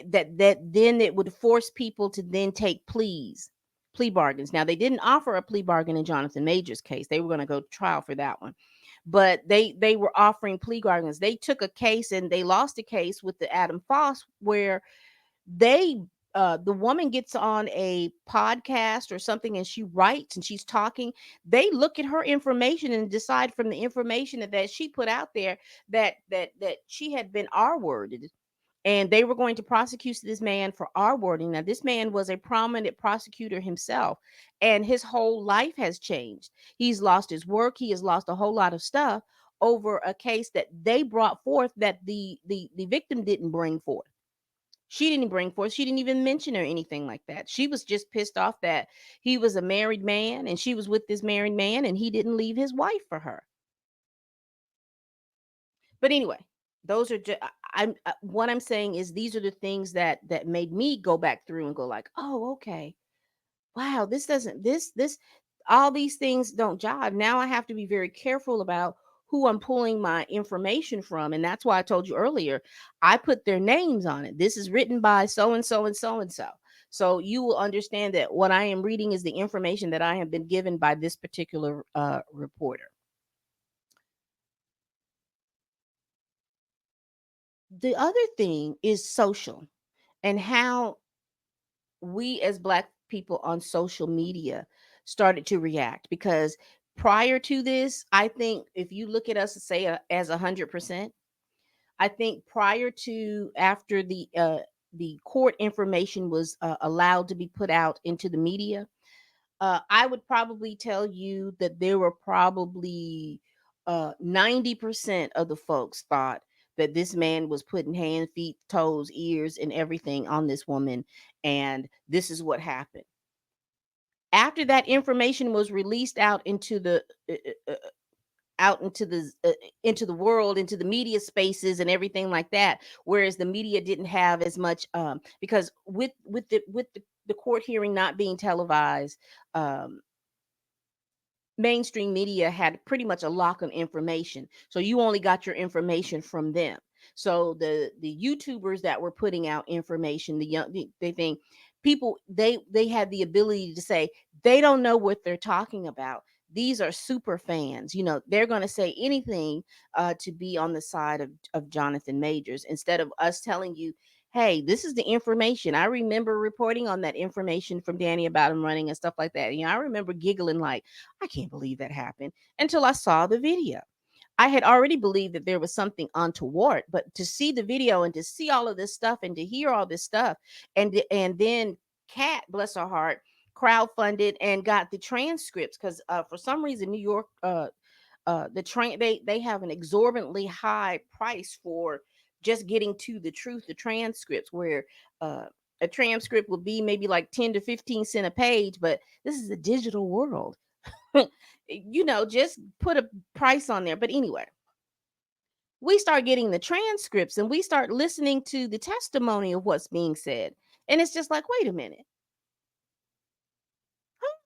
that then it would force people to then take plea bargains. Now, they didn't offer a plea bargain in Jonathan Major's case. They were going to go to trial for that one, but they were offering plea bargains. They took a case and they lost a case with the Adam Foss, where they the woman gets on a podcast or something, and she writes and she's talking. They look at her information and decide from the information that she put out there that she had been R-worded, and they were going to prosecute this man for R-wording. Now, this man was a prominent prosecutor himself, and his whole life has changed. He's lost his work. He has lost a whole lot of stuff over a case that they brought forth that the victim didn't bring forth. She didn't bring forth. She didn't even mention or anything like that. She was just pissed off that he was a married man and she was with this married man and he didn't leave his wife for her. But anyway, those are just, I'm what I'm saying is, these are the things that made me go back through and go like, oh, okay, wow, this doesn't this all these things don't jive. Now I have to be very careful about who I'm pulling my information from. And that's why I told you earlier, I put their names on it. This is written by so and so and so and so. So you will understand that what I am reading is the information that I have been given by this particular reporter. The other thing is social, and how we as Black people on social media started to react. Because prior to this, I think if you look at us, say, as 100%, I think prior to, after the court information was allowed to be put out into the media, I would probably tell you that there were probably 90% of the folks thought that this man was putting hands, feet, toes, ears, and everything on this woman, and this is what happened. After that information was released out into the world, into the media spaces and everything like that, whereas the media didn't have as much, because with the court hearing not being televised, um mainstream media had pretty much a lock on information. So you only got your information from them. So the YouTubers that were putting out information, they think people, they had the ability to say they don't know what they're talking about. These are super fans. They're going to say anything to be on the side of Jonathan Majors, instead of us telling you, hey, this is the information. I remember reporting on that information from Danny about him running and stuff like that. I remember giggling like, I can't believe that happened, until I saw the video. I had already believed that there was something untoward, but to see the video and to see all of this stuff and to hear all this stuff, and then Kat, bless her heart, crowdfunded and got the transcripts, because for some reason New York, the train, they have an exorbitantly high price for just getting to the truth, the transcripts, where uh, a transcript will be maybe like 10 to 15 cent a page, but this is a digital world. Just put a price on there. But anyway, we start getting the transcripts and we start listening to the testimony of what's being said. And it's just like, wait a minute. Huh?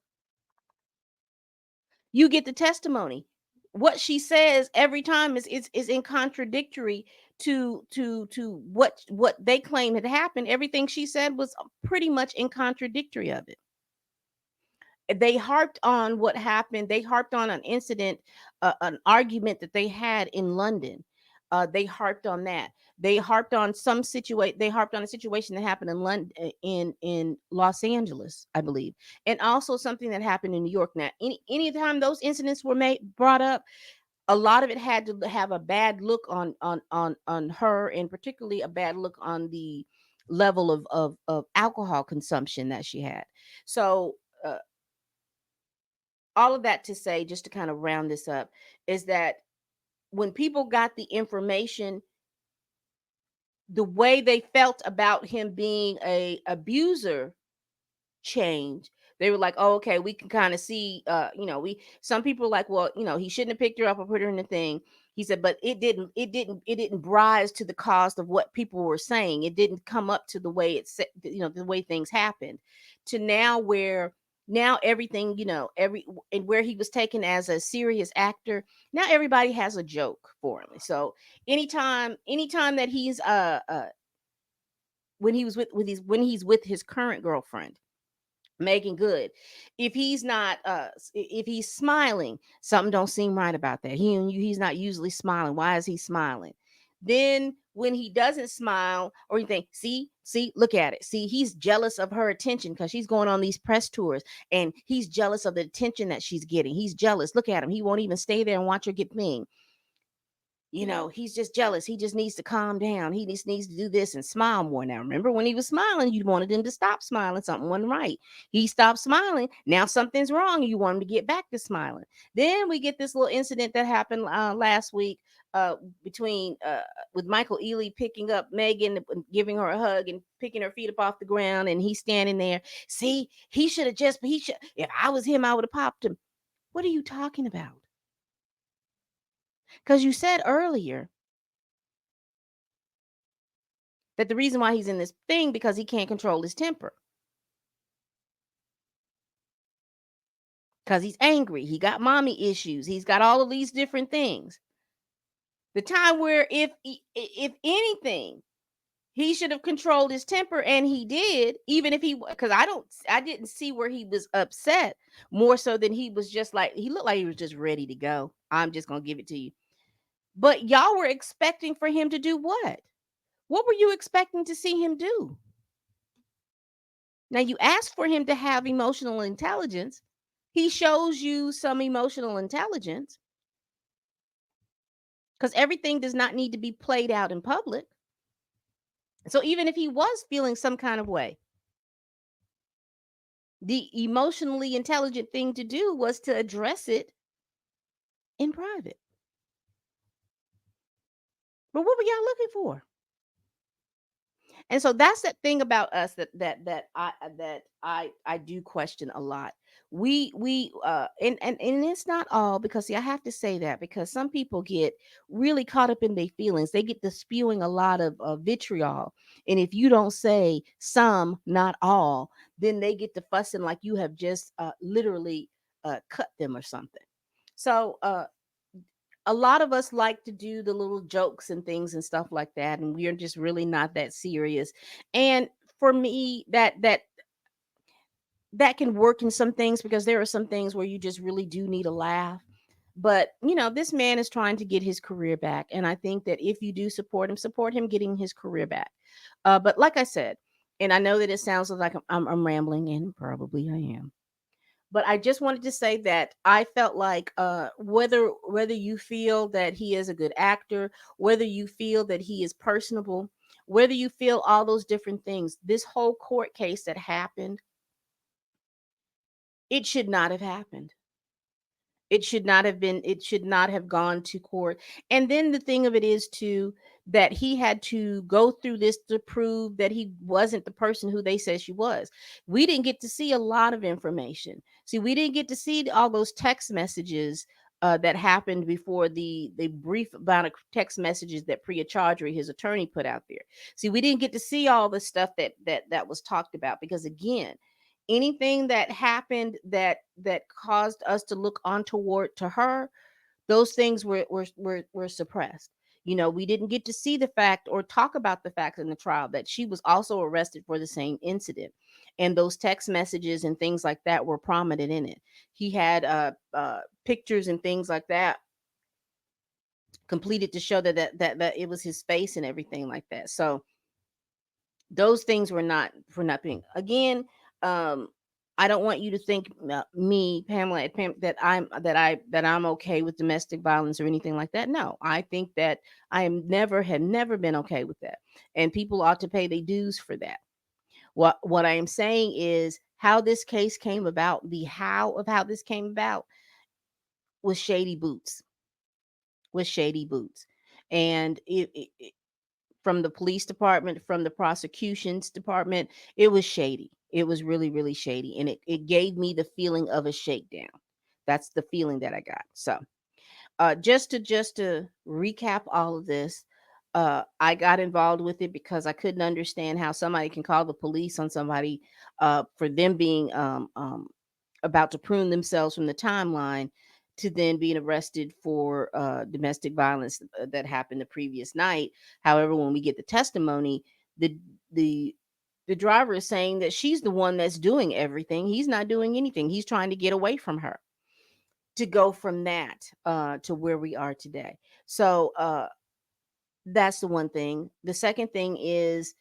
You get the testimony. What she says every time is in contradictory to what they claim had happened. Everything she said was pretty much in contradictory of it. They harped on what happened. They harped on an incident, an argument that they had in London. They harped on that. They harped on some situation. They harped on a situation that happened in London, in Los Angeles, I believe, and also something that happened in New York. Now, anytime those incidents were brought up, a lot of it had to have a bad look on her, and particularly a bad look on the level of alcohol consumption that she had. So. All of that to say, just to kind of round this up, is that when people got the information, the way they felt about him being a abuser change. They were like, oh, okay, we can kind of see, we, some people are like, well, he shouldn't have picked her up or put her in the thing. He said, but it didn't rise to the cost of what people were saying. It didn't come up to the way it said, the way things happened, to now where now everything, and where he was taken as a serious actor, now everybody has a joke for him. So anytime that he's when he was when he's with his current girlfriend, Megan Good, if he's not if he's smiling, something don't seem right about that. He's not usually smiling. Why is he smiling? Then when he doesn't smile, or you think, see, look at it, see, he's jealous of her attention because she's going on these press tours, and he's jealous of the attention that she's getting. He's jealous. Look at him, he won't even stay there and watch her get thing. He's just jealous. He just needs to calm down. He just needs to do this and smile more. Now, remember when he was smiling, you wanted him to stop smiling. Something wasn't right. He stopped smiling. Now something's wrong. You want him to get back to smiling. Then we get this little incident that happened last week, between with Michael Ealy picking up Megan, giving her a hug and picking her feet up off the ground, and he's standing there. See, he should have just. He should. If I was him, I would have popped him. What are you talking about? Because you said earlier that the reason why he's in this thing because he can't control his temper, because he's angry, he got mommy issues, he's got all of these different things. The time where if anything, He should have controlled his temper, and he did. Even if he, because I didn't see where he was upset more so than he was just like, he looked like he was just ready to go. I'm just gonna give it to you. But y'all were expecting for him to do what? What were you expecting to see him do? Now you asked for him to have emotional intelligence. He shows you some emotional intelligence because everything does not need to be played out in public. So even if he was feeling some kind of way, the emotionally intelligent thing to do was to address it in private. But what were y'all looking for? And so that's that thing about us that I do question a lot. And it's not all, because see, I have to say that because some people get really caught up in their feelings. They get to spewing a lot of vitriol, and if you don't say some, not all, then they get to fussing like you have just literally cut them or something. So a lot of us like to do the little jokes and things and stuff like that, and we're just really not that serious. And for me, that can work in some things, because there are some things where you just really do need a laugh. But this man is trying to get his career back, and I think that if you do support him getting his career back. But like I said, and I know that it sounds like I'm rambling, and probably I am, but I just wanted to say that I felt like whether you feel that he is a good actor, whether you feel that he is personable, whether you feel all those different things, this whole court case that happened, it should not have happened. It should not have gone to court. And then the thing of it is too, that he had to go through this to prove that he wasn't the person who they said she was. We didn't get to see a lot of information. See, we didn't get to see all those text messages that happened before the brief amount of text messages that Priya Chaudhry, his attorney, put out there. See, we didn't get to see all the stuff that was talked about, because again, anything that happened that caused us to look untoward to her, those things were suppressed. We didn't get to see the fact or talk about the fact in the trial that she was also arrested for the same incident, and those text messages and things like that were prominent in it. He had pictures and things like that completed to show that it was his face and everything like that. So those things were not for nothing. Again, um, I don't want you to think me, Pamela, that I'm okay with domestic violence or anything like that. No, I think that have never been okay with that, and people ought to pay their dues for that. What I am saying is how this case came about. The how of how this came about was shady boots, and from the police department, from the prosecution's department, it was shady. It was really, really shady. And it gave me the feeling of a shakedown. That's the feeling that I got. So just to recap all of this, I got involved with it because I couldn't understand how somebody can call the police on somebody for them being about to prune themselves from the timeline, to then being arrested for domestic violence that happened the previous night. However, when we get the testimony, the the the driver is saying that she's the one that's doing everything. He's not doing anything. He's trying to get away from her, to go from that to where we are today. So that's the one thing. The second thing is,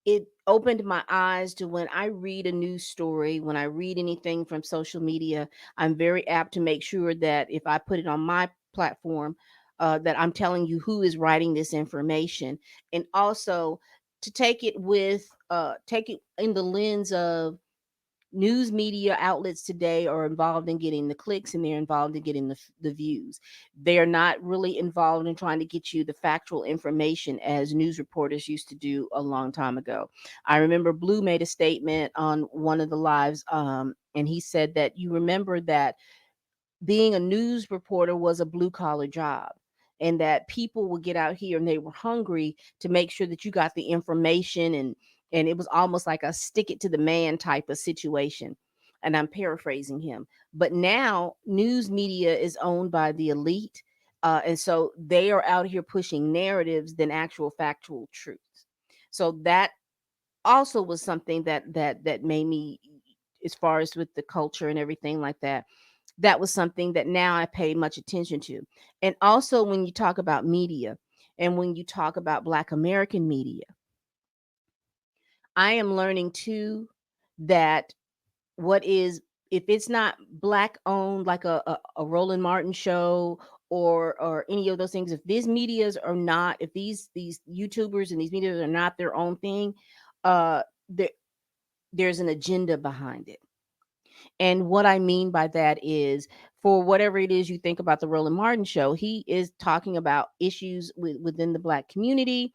it opened my eyes to, when I read a news story, when I read anything from social media, I'm very apt to make sure that if I put it on my platform, that I'm telling you who is writing this information, and also to take it in the lens of news media outlets today are involved in getting the clicks, and they're involved in getting the views. They're not really involved in trying to get you the factual information as news reporters used to do a long time ago. I remember Blue made a statement on one of the lives, and he said that, you remember that being a news reporter was a blue collar job, and that people would get out here and they were hungry to make sure that you got the information, and it was almost like a stick it to the man type of situation. And I'm paraphrasing him, but now news media is owned by the elite, and so they are out here pushing narratives than actual factual truths. So that also was something that made me, as far as with the culture and everything like that, that was something that now I pay much attention to. And also when you talk about media and when you talk about Black American media, I am learning too that what is, if it's not Black owned, like a Roland Martin show or any of those things, if these medias are not, if these YouTubers and these medias are not their own thing, uh there, there's an agenda behind it. And what I mean by that is, for whatever it is you think about the Roland Martin show, he is talking about issues within the Black community,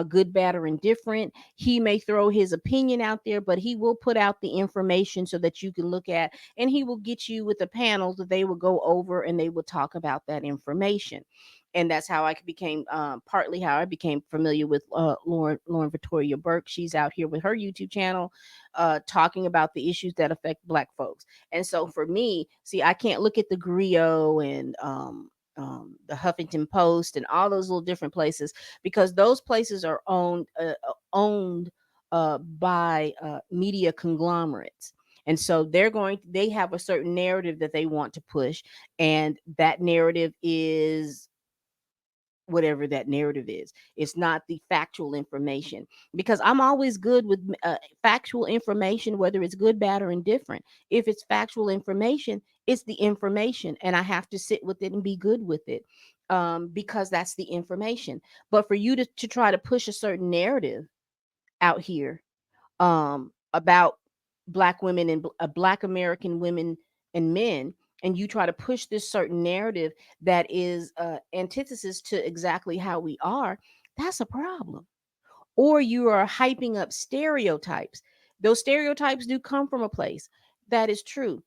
good, bad, or indifferent. He may throw his opinion out there, but he will put out the information so that you can look at, and he will get you with a panel that they will go over and they will talk about that information. And that's how I became, partly how I became familiar with Lauren Victoria Burke. She's out here with her YouTube channel, talking about the issues that affect Black folks. And so for me, see, I can't look at the Griot and the Huffington Post and all those little different places, because those places are owned by media conglomerates. And so they have a certain narrative that they want to push, and that narrative is whatever that narrative is. It's not the factual information, because I'm always good with factual information, whether it's good, bad, or indifferent. If it's factual information, it's the information, and I have to sit with it and be good with it, because that's the information. But for you to try to push a certain narrative out here, about Black women and Black American women and men, and you try to push this certain narrative that is antithesis to exactly how we are, that's a problem. Or you are hyping up stereotypes. Those stereotypes do come from a place, that is true.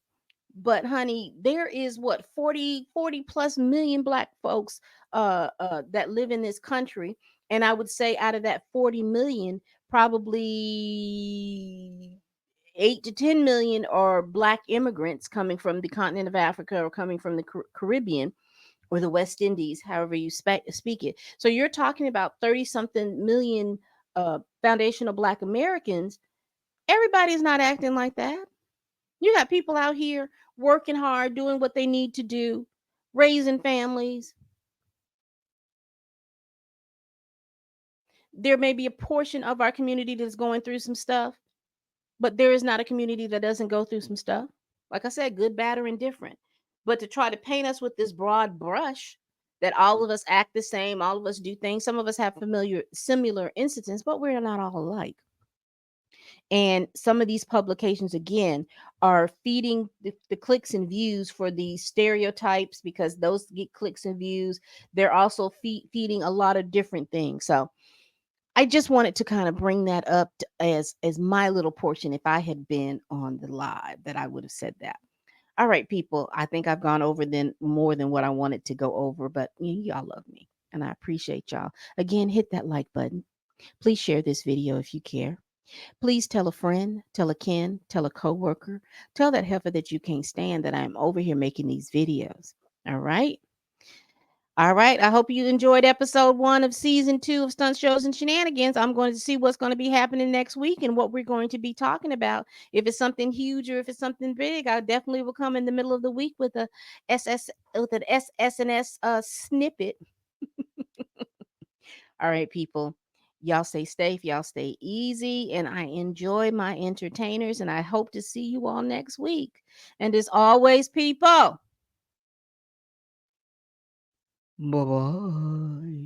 But honey, there is what, 40 plus million Black folks that live in this country. And I would say out of that 40 million, probably 8 to 10 million are Black immigrants coming from the continent of Africa or coming from the Caribbean or the West Indies, however you speak it. So you're talking about 30 something million foundational Black Americans. Everybody's not acting like that. You got people out here working hard, doing what they need to do, raising families. There may be a portion of our community that's going through some stuff, but there is not a community that doesn't go through some stuff. Like I said, good, bad, or indifferent. But to try to paint us with this broad brush that all of us act the same, all of us do things, some of us have similar incidents, but we're not all alike. And some of these publications, again, are feeding the clicks and views for these stereotypes, because those get clicks and views. They're also feeding a lot of different things. So I just wanted to kind of bring that up as my little portion. If I had been on the live, that I would have said that. All right, people. I think I've gone over then more than what I wanted to go over, but y'all love me and I appreciate y'all. Again, hit that like button. Please share this video if you care. Please tell a friend, tell a kin, tell a coworker, tell that heifer that you can't stand that I'm over here making these videos. All right. All right. I hope you enjoyed episode 1 of season 2 of Stunt Shows and Shenanigans. I'm going to see what's going to be happening next week and what we're going to be talking about. If it's something huge or if it's something big, I definitely will come in the middle of the week with a an SS&S snippet. All right, people. Y'all stay safe. Y'all stay easy. And I enjoy my entertainers. And I hope to see you all next week. And as always, people, bye bye.